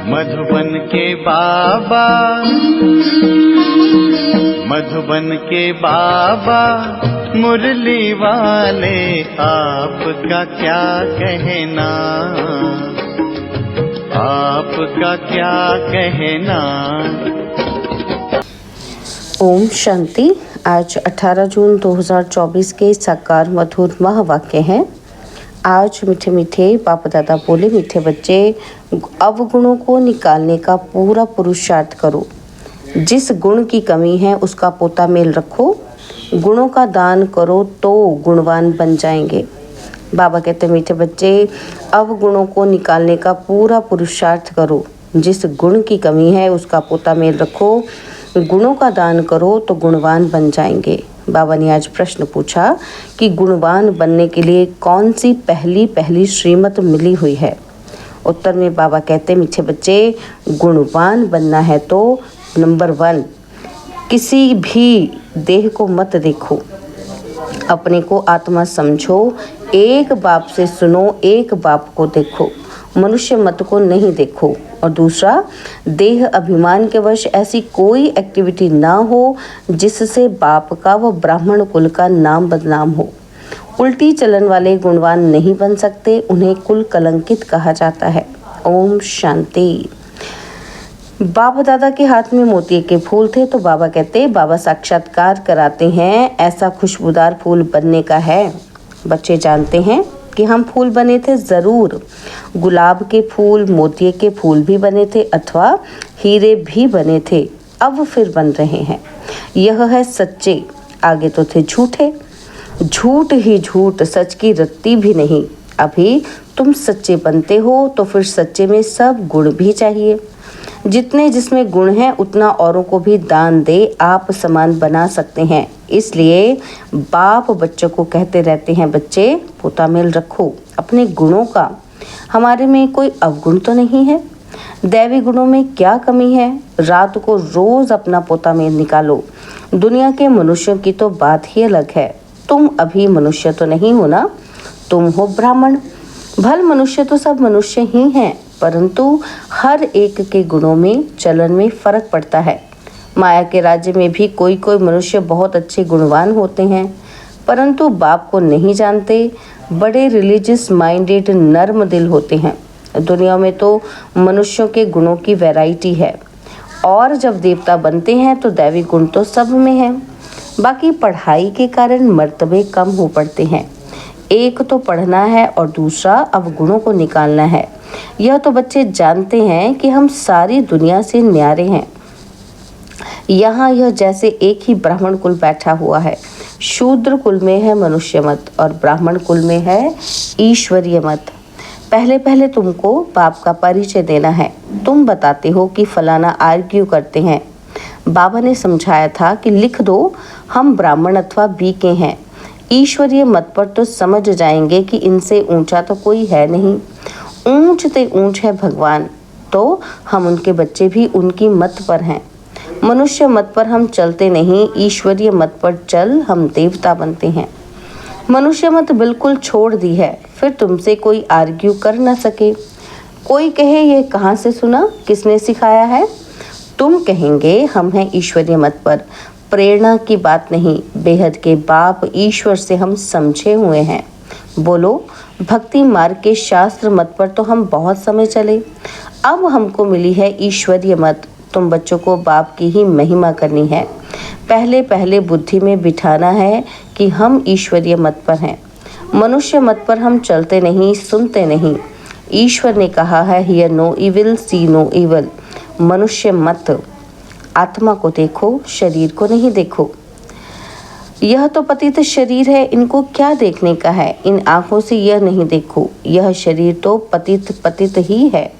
मधुबन के बाबा, मधुबन के बाबा मुरली वाले, आपका क्या कहना, आपका क्या कहना। ओम शांति। आज 18 जून 2024 के साकार मधुर महावाक्य हैं। आज मीठे मीठे बाप दादा बोले, मीठे बच्चे अवगुणों को निकालने का पूरा पुरुषार्थ करो। जिस गुण की कमी है उसका पोता मेल रखो। गुणों का दान करो तो गुणवान बन जाएंगे। बाबा कहते मीठे बच्चे अवगुणों को निकालने का पूरा पुरुषार्थ करो। जिस गुण की कमी है उसका पोता मेल रखो। गुणों का दान करो तो गुणवान बन जाएंगे। बाबा ने आज प्रश्न पूछा कि गुणवान बनने के लिए कौन सी पहली श्रीमत मिली हुई है। उत्तर में बाबा कहते मीठे बच्चे गुणवान बनना है तो नंबर 1, किसी भी देह को मत देखो, अपने को आत्मा समझो। एक बाप से सुनो, एक बाप को देखो, मनुष्य मत को नहीं देखो। और दूसरा, देह अभिमान के वश ऐसी कोई एक्टिविटी ना हो जिससे बाप का व ब्राह्मण कुल का नाम बदनाम हो। उल्टी चलन वाले गुणवान नहीं बन सकते, उन्हें कुल कलंकित कहा जाता है। ओम शांति। बाबा दादा के हाथ में मोतिये के फूल थे तो बाबा कहते बाबा साक्षात्कार कराते हैं, ऐसा खुशबूदार फूल बनने का है। बच्चे जानते हैं कि हम फूल बने थे, ज़रूर गुलाब के फूल, मोतिये के फूल भी बने थे अथवा हीरे भी बने थे, अब फिर बन रहे हैं। यह है सच्चे, आगे तो थे झूठे। झूठ ही झूठ, सच की रत्ती भी नहीं। अभी तुम सच्चे बनते हो तो फिर सच्चे में सब गुण भी चाहिए। जितने जिसमें गुण हैं उतना औरों को भी दान दे, आप समान बना सकते हैं। इसलिए बाप बच्चों को कहते रहते हैं, बच्चे पोता मेल रखो अपने गुणों का। हमारे में कोई अवगुण तो नहीं है, दैवी गुणों में क्या कमी है। रात को रोज अपना पोता मेल निकालो। दुनिया के मनुष्यों की तो बात ही अलग है। तुम अभी मनुष्य तो नहीं हो ना, तुम हो ब्राह्मण। भल मनुष्य तो सब मनुष्य ही हैं, परंतु हर एक के गुणों में, चलन में फर्क पड़ता है। माया के राज्य में भी कोई कोई मनुष्य बहुत अच्छे गुणवान होते हैं, परंतु बाप को नहीं जानते। बड़े रिलीजियस माइंडेड नर्म दिल होते हैं। दुनिया में तो मनुष्यों के गुणों की वैरायटी है, और जब देवता बनते हैं तो दैवी गुण तो सब में है। बाकी पढ़ाई के कारण मर्तबे कम हो पड़ते हैं। एक तो पढ़ना है और दूसरा अवगुणों को निकालना है। यह तो बच्चे जानते हैं कि हम सारी दुनिया से न्यारे हैं। यहाँ यह जैसे एक ही ब्राह्मण कुल बैठा हुआ है। शूद्र कुल में है मनुष्य मत और ब्राह्मण कुल में है ईश्वरीय मत। पहले तुमको बाप का परिचय देना है। तुम बताते हो कि फलाना आर्ग्यू करते हैं। बाबा ने समझाया था कि लिख दो, हम ब्राह्मण अथवा बी के हैं। ईश्वरीय मत पर तो समझ जाएंगे कि इनसे ऊंचा तो कोई है नहीं। ऊंच ते ऊंच है भगवान, तो हम उनके बच्चे भी उनकी मत पर हैं। मनुष्य मत पर हम चलते नहीं, ईश्वरीय मत पर चल हम देवता बनते हैं। मनुष्य मत बिल्कुल छोड़ दी है, फिर तुमसे कोई आर्ग्यू कर न सके। कोई कहे ये कहाँ से सुना, किसने सिखाया है। तुम कहेंगे हम हैं ईश्वरीय मत पर। प्रेरणा की बात नहीं, बेहद के बाप ईश्वर से हम समझे हुए हैं। बोलो, भक्ति मार्ग के शास्त्र मत पर तो हम बहुत समय चले, अब हमको मिली है ईश्वरीय मत। तुम बच्चों को बाप की ही महिमा करनी है। पहले बुद्धि में बिठाना है कि हम ईश्वरीय मत पर हैं। मनुष्य मत पर हम चलते नहीं, सुनते नहीं। ईश्वर ने कहा है, hear no evil, see no evil. मनुष्य मत, आत्मा को देखो, शरीर को नहीं देखो। यह तो पतित शरीर है, इनको क्या देखने का है। इन आंखों से यह नहीं देखो, यह शरीर तो पतित ही है।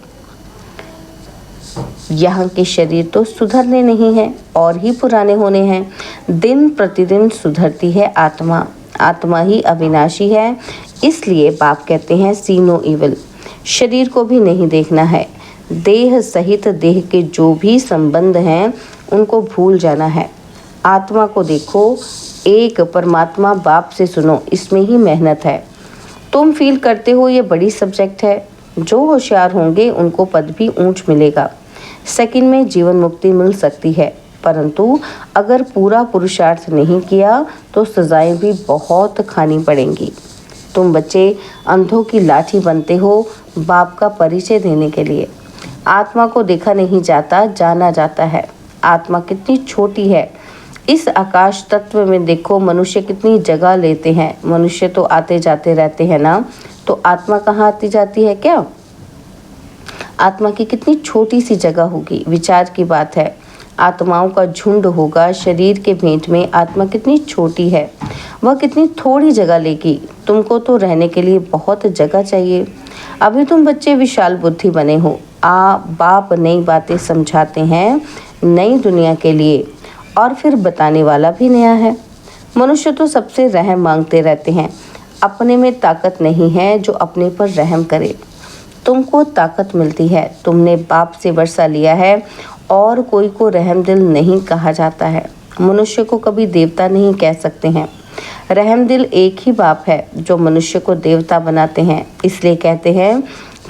यहाँ के शरीर तो सुधरने नहीं हैं और ही पुराने होने हैं। दिन प्रतिदिन सुधरती है आत्मा। आत्मा ही अविनाशी है, इसलिए बाप कहते हैं सी नो इविल। शरीर को भी नहीं देखना है। देह सहित देह के जो भी संबंध हैं उनको भूल जाना है। आत्मा को देखो, एक परमात्मा बाप से सुनो, इसमें ही मेहनत है। तुम फील करते हो ये बड़ी सब्जेक्ट है, जो होशियार होंगे उनको पद भी ऊंच मिलेगा। सेकंड में जीवन मुक्ति मिल सकती है, परंतु अगर पूरा पुरुषार्थ नहीं किया तो सजाएं भी बहुत खानी पड़ेंगी। तुम बच्चे अंधों की लाठी बनते हो बाप का परिचय देने के लिए। आत्मा को देखा नहीं जाता, जाना जाता है। आत्मा कितनी छोटी है। इस आकाश तत्व में देखो मनुष्य कितनी जगह लेते हैं। मनुष्य तो आते जाते रहते हैं ना, तो आत्मा कहाँ आती जाती है क्या? आत्मा की कितनी छोटी सी जगह होगी। विचार की बात है, आत्माओं का झुंड होगा। शरीर के भेंट में आत्मा कितनी छोटी है, वह कितनी थोड़ी जगह लेगी। तुमको तो रहने के लिए बहुत जगह चाहिए। अभी तुम बच्चे विशाल बुद्धि बने हो। बाप नई बातें समझाते हैं नई दुनिया के लिए, और फिर बताने वाला भी नया है। मनुष्य तो सबसे रहम मांगते रहते हैं। अपने में ताकत नहीं है जो अपने पर रहम करे। तुमको ताकत मिलती है, तुमने बाप से वर्षा लिया है, और कोई को रहम दिल नहीं कहा जाता है। मनुष्य को कभी देवता नहीं कह सकते हैं। रहम दिल एक ही बाप है जो मनुष्य को देवता बनाते हैं। इसलिए कहते हैं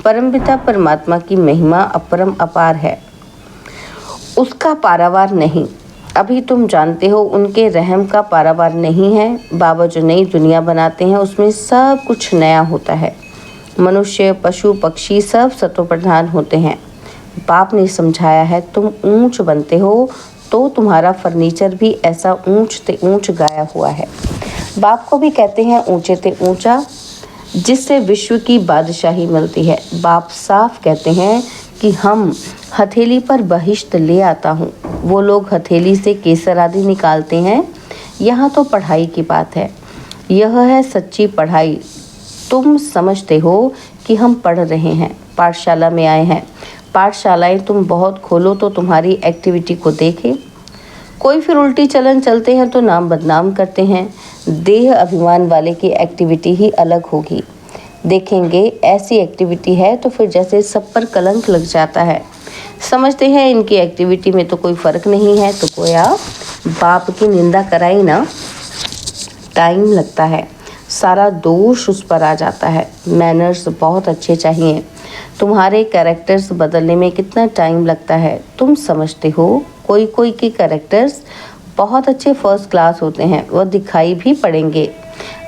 परमपिता परमात्मा की महिमा अपरम अपार है, उसका पारावार नहीं। अभी तुम जानते हो उनके रहम का पारावार नहीं है। बाबा जो नई दुनिया बनाते हैं उसमें सब कुछ नया होता है। मनुष्य पशु पक्षी सब सत्व प्रधान होते हैं। बाप ने समझाया है तुम ऊंच बनते हो तो तुम्हारा फर्नीचर भी ऐसा ऊंच ते ऊंच गाया हुआ है। बाप को भी कहते हैं ऊंचे ते ऊंचा, जिससे विश्व की बादशाही मिलती है। बाप साफ कहते हैं कि हम हथेली पर बहिश्त ले आता हूँ। वो लोग हथेली से केसर आदि निकालते हैं। यहाँ तो पढ़ाई की बात है। यह है सच्ची पढ़ाई। तुम समझते हो कि हम पढ़ रहे हैं, पाठशाला में आए हैं। पाठशालाएं तुम बहुत खोलो तो तुम्हारी एक्टिविटी को देखें। कोई फिर उल्टी चलन चलते हैं तो नाम बदनाम करते हैं। देह अभिमान वाले की एक्टिविटी ही अलग होगी। देखेंगे ऐसी एक्टिविटी है तो फिर जैसे सब पर कलंक लग जाता है। समझते हैं इनकी एक्टिविटी में तो कोई फ़र्क नहीं है, तो गोया बाप की निंदा कराई ना, टाइम लगता है, सारा दोष उस पर आ जाता है। मैनर्स बहुत अच्छे चाहिए। तुम्हारे कैरेक्टर्स बदलने में कितना टाइम लगता है तुम समझते हो? कोई कोई के कैरेक्टर्स बहुत अच्छे फर्स्ट क्लास होते हैं, वह दिखाई भी पड़ेंगे।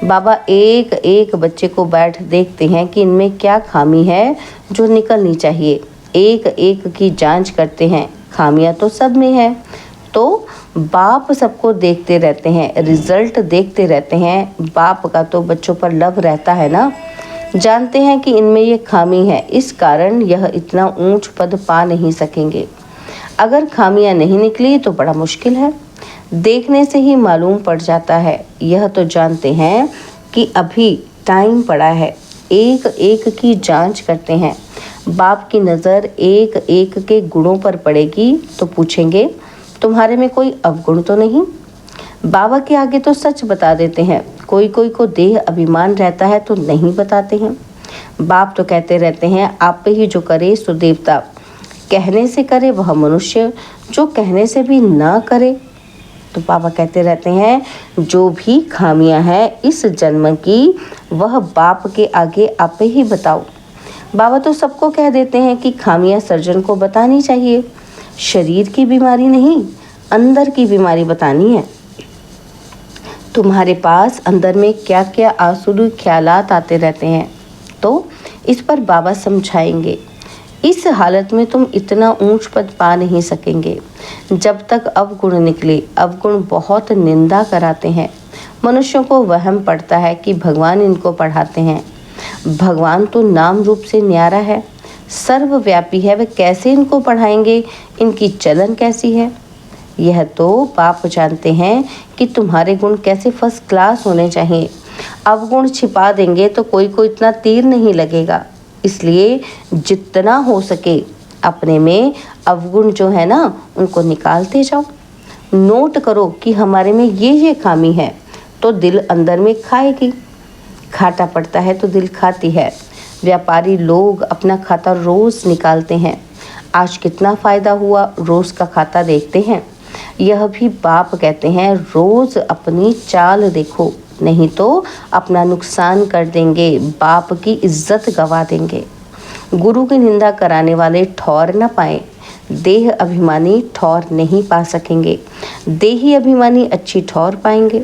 बाबा एक एक बच्चे को बैठ देखते हैं कि इनमें क्या खामी है जो निकलनी चाहिए। एक एक की जांच करते हैं। खामियां तो सब में है, तो बाप सबको देखते रहते हैं, रिजल्ट देखते रहते हैं। बाप का तो बच्चों पर लव रहता है ना। जानते हैं कि इनमें ये खामी है, इस कारण यह इतना ऊंच पद पा नहीं सकेंगे। अगर खामियां नहीं निकली तो बड़ा मुश्किल है। देखने से ही मालूम पड़ जाता है। यह तो जानते हैं कि अभी टाइम पड़ा है। एक एक की जांच करते हैं। बाप की नज़र एक एक के गुणों पर पड़ेगी तो पूछेंगे तुम्हारे में कोई अवगुण तो नहीं? बाबा के आगे तो सच बता देते हैं। कोई कोई को देह अभिमान रहता है तो नहीं बताते हैं। बाप तो कहते रहते हैं आप पे ही जो करे सो देवता। कहने से करे वह मनुष्य, जो कहने से भी ना करे। तो बाबा कहते रहते हैं जो भी खामियां हैं इस जन्म की, वह बाप के आगे आप ही बताओ। बाबा तो सबको कह देते हैं कि खामियां सर्जन को बतानी चाहिए। शरीर की बीमारी नहीं, अंदर की बीमारी बतानी है। तुम्हारे पास अंदर में क्या क्या आसुरी ख्यालात आते रहते हैं, तो इस पर बाबा समझाएंगे। इस हालत में तुम इतना ऊंच पद पा नहीं सकेंगे जब तक अवगुण निकले। अवगुण बहुत निंदा कराते हैं। मनुष्यों को वहम पड़ता है कि भगवान इनको पढ़ाते हैं। भगवान तो नाम रूप से न्यारा है, सर्वव्यापी है, वे कैसे इनको पढ़ाएंगे? इनकी चलन कैसी है? यह तो बाप जानते हैं कि तुम्हारे गुण कैसे फर्स्ट क्लास होने चाहिए। अवगुण छिपा देंगे तो कोई को इतना तीर नहीं लगेगा। इसलिए जितना हो सके अपने में अवगुण जो है ना उनको निकालते जाओ। नोट करो कि हमारे में ये खामी है, तो दिल अंदर में खाएगी। खाटा पड़ता है तो दिल खाती है। व्यापारी लोग अपना खाता रोज़ निकालते हैं। आज कितना फ़ायदा हुआ, रोज़ का खाता देखते हैं। यह भी बाप कहते हैं रोज़ अपनी चाल देखो, नहीं तो अपना नुकसान कर देंगे, बाप की इज्जत गवा देंगे। गुरु की निंदा कराने वाले ठौर न पाएं। देह अभिमानी ठौर नहीं पा सकेंगे, देही अभिमानी अच्छी ठौर पाएंगे।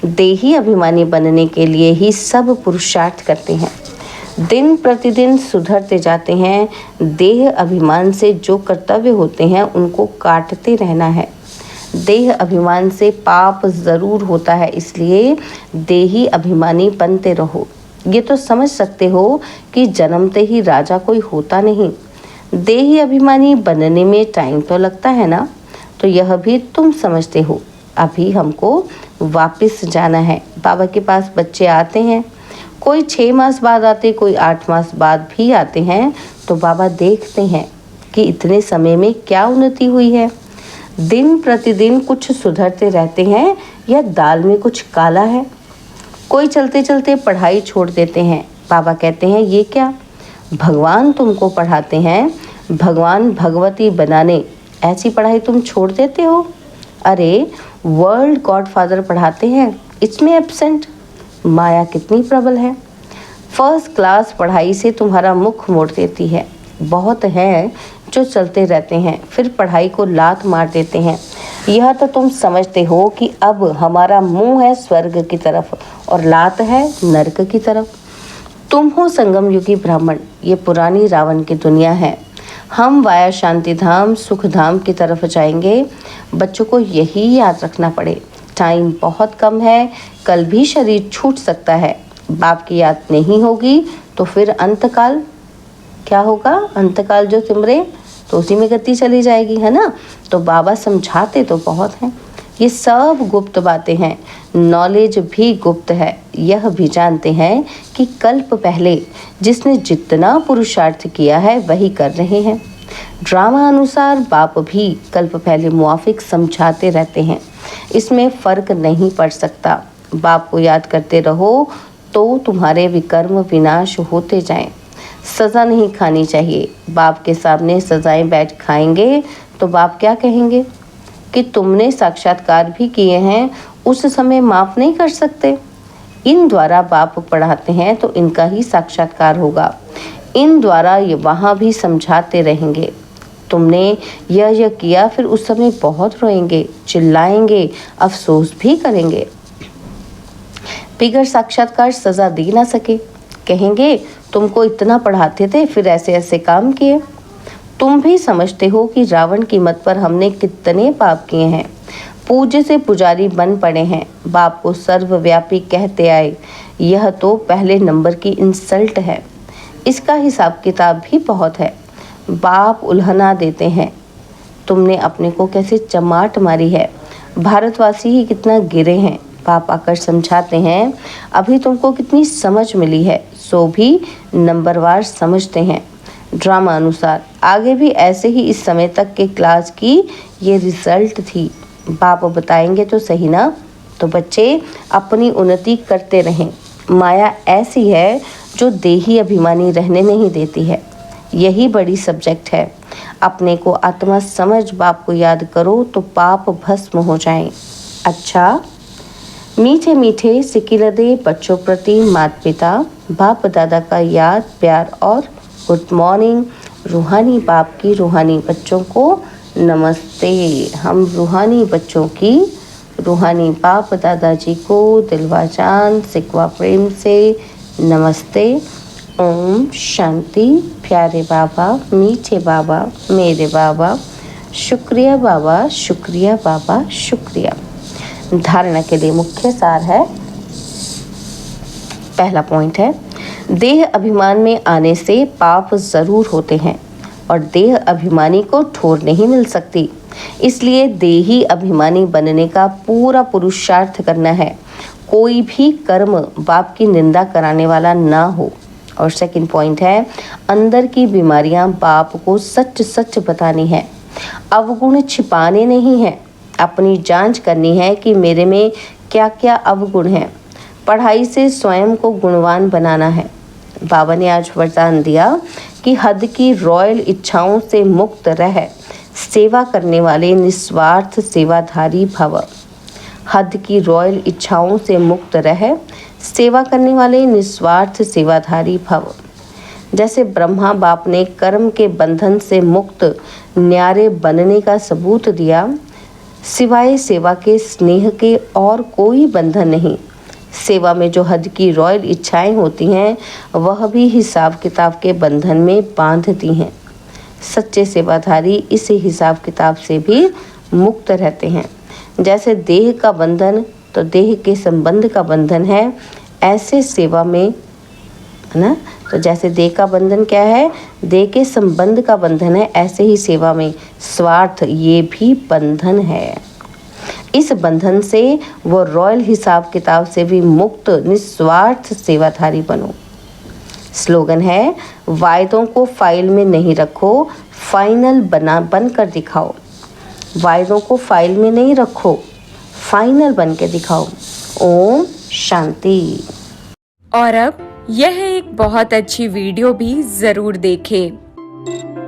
देही अभिमानी बनने के लिए ही सब पुरुषार्थ करते हैं, दिन प्रतिदिन सुधरते जाते हैं। देह अभिमान से जो कर्तव्य होते हैं उनको काटते रहना है। देह अभिमान से पाप जरूर होता है, इसलिए देही अभिमानी बनते रहो। ये तो समझ सकते हो कि जन्मते ही राजा कोई होता नहीं, देही अभिमानी बनने में टाइम तो लगता है ना। तो यह भी तुम समझते हो। अभी हमको वापस जाना है। बाबा के पास बच्चे आते हैं, कोई 6 मास बाद आते, कोई 8 मास बाद भी आते हैं। तो बाबा देखते हैं कि इतने समय में क्या उन्नति हुई है। दिन प्रतिदिन कुछ सुधरते रहते हैं या दाल में कुछ काला है। कोई चलते चलते पढ़ाई छोड़ देते हैं। बाबा कहते हैं ये क्या, भगवान तुमको पढ़ाते हैं, भगवान भगवती बनाने, ऐसी पढ़ाई तुम छोड़ देते हो। अरे वर्ल्ड गॉडफादर पढ़ाते हैं, इसमें एब्सेंट। माया कितनी प्रबल है, फर्स्ट क्लास पढ़ाई से तुम्हारा मुख मोड़ देती है। बहुत है जो चलते रहते हैं फिर पढ़ाई को लात मार देते हैं। यह तो तुम समझते हो कि अब हमारा मुंह है स्वर्ग की तरफ और लात है नरक की तरफ। तुम हो संगम युगी ब्राह्मण, ये पुरानी रावण की दुनिया है। हम वाया शांति धाम सुख धाम की तरफ जाएंगे। बच्चों को यही याद रखना पड़े, टाइम बहुत कम है, कल भी शरीर छूट सकता है। बाप की याद नहीं होगी तो फिर अंतकाल क्या होगा, अंतकाल जो सिमरे तो उसी में गति चली जाएगी, है ना। तो बाबा समझाते तो बहुत हैं, ये सब गुप्त बातें हैं, नॉलेज भी गुप्त है। यह भी जानते हैं कि कल्प पहले जिसने जितना पुरुषार्थ किया है वही कर रहे हैं। ड्रामा अनुसार बाप भी कल्प पहले मुआफिक समझाते रहते हैं, इसमें फर्क नहीं पड़ सकता। बाप को याद करते रहो तो तुम्हारे विकर्म विनाश होते जाएं। सज़ा नहीं खानी चाहिए। बाप के सामने सजाएं बैठ खाएंगे तो बाप क्या कहेंगे कि तुमने साक्षात्कार भी किए हैं, उस समय माफ़ नहीं कर सकते। इन द्वारा बाप पढ़ाते हैं तो इनका ही साक्षात्कार होगा। इन द्वारा ये वहाँ भी समझाते रहेंगे। तुमने यह किया, फिर उस समय बहुत रोएंगे, चिल्लाएंगे, अफसोस भी करेंगे। बिगर साक्षात्कार सजा दी ना सके, कहेंगे तुमको इतना पढ़ाते थे फिर ऐसे ऐसे काम किए। तुम भी समझते हो कि रावण की मत पर हमने कितने पाप किए हैं, पूज्य से पुजारी बन पड़े हैं, बाप को सर्वव्यापी कहते आए। यह तो पहले नंबर की इंसल्ट है, इसका हिसाब किताब भी बहुत है। बाप उल्हना देते हैं, तुमने अपने को कैसे चमाट मारी है, भारतवासी ही कितना गिरे हैं। बाप आकर समझाते हैं, अभी तुमको कितनी समझ मिली है, सो भी नंबरवार समझते हैं। ड्रामा अनुसार आगे भी ऐसे ही इस समय तक के क्लास की ये रिजल्ट थी। बाप बताएंगे तो सही ना। तो बच्चे अपनी उन्नति करते रहें। माया ऐसी है जो देही अभिमानी रहने नहीं देती है, यही बड़ी सब्जेक्ट है। अपने को आत्मा समझ बाप को याद करो तो पाप भस्म हो जाएं। अच्छा, मीठे मीठे सिकिलदे बच्चों प्रति माता पिता बाप दादा का याद प्यार और गुड मॉर्निंग। रूहानी बाप की रूहानी बच्चों को नमस्ते। हम रूहानी बच्चों की रूहानी बाप दादाजी को दिलवा जान सिकवा प्रेम से नमस्ते। ओम शांति। प्यारे बाबा, मीठे बाबा, मेरे बाबा, शुक्रिया बाबा, शुक्रिया बाबा, शुक्रिया। धारणा के लिए मुख्य सार है, पहला पॉइंट है, देह अभिमान में आने से पाप जरूर होते हैं और देह अभिमानी को ठोर नहीं मिल सकती, इसलिए देही अभिमानी बनने का पूरा पुरुषार्थ करना है। कोई भी कर्म बाप की निंदा कराने वाला ना हो। और सेकंड पॉइंट है, अंदर की बीमारियां बाप को सच सच बतानी है, अवगुण छिपाने नहीं है। अपनी जांच करनी है कि मेरे में क्या क्या अवगुण हैं। पढ़ाई से स्वयं को गुणवान बनाना है। बाबा ने आज वरदान दिया कि हद की रॉयल इच्छाओं से मुक्त रह सेवा करने वाले निस्वार्थ सेवाधारी भव। हद की रॉयल इच्छाओं से मुक्त रह सेवा करने वाले निस्वार्थ सेवाधारी भव। जैसे ब्रह्मा बाप ने कर्म के बंधन से मुक्त न्यारे बनने का सबूत दिया, सिवाय सेवा के स्नेह के और कोई बंधन नहीं। सेवा में जो हद की रॉयल इच्छाएं होती हैं वह भी हिसाब किताब के बंधन में बांधती हैं। सच्चे सेवाधारी इस हिसाब किताब से भी मुक्त रहते हैं। जैसे देह का बंधन तो देह के संबंध का बंधन है, ऐसे सेवा में, है ना, तो जैसे देह का बंधन क्या है, देह के संबंध का बंधन है, ऐसे ही सेवा में स्वार्थ ये भी बंधन है। इस बंधन से वो रॉयल हिसाब किताब से भी मुक्त निस्वार्थ सेवाधारी बनो। स्लोगन है, वायदों को फाइल में नहीं रखो, फाइनल बनकर दिखाओ। वायदों को फाइल में नहीं रखो, फाइनल बन के दिखाओ। ओम शांति। और अब यह एक बहुत अच्छी वीडियो भी जरूर देखें।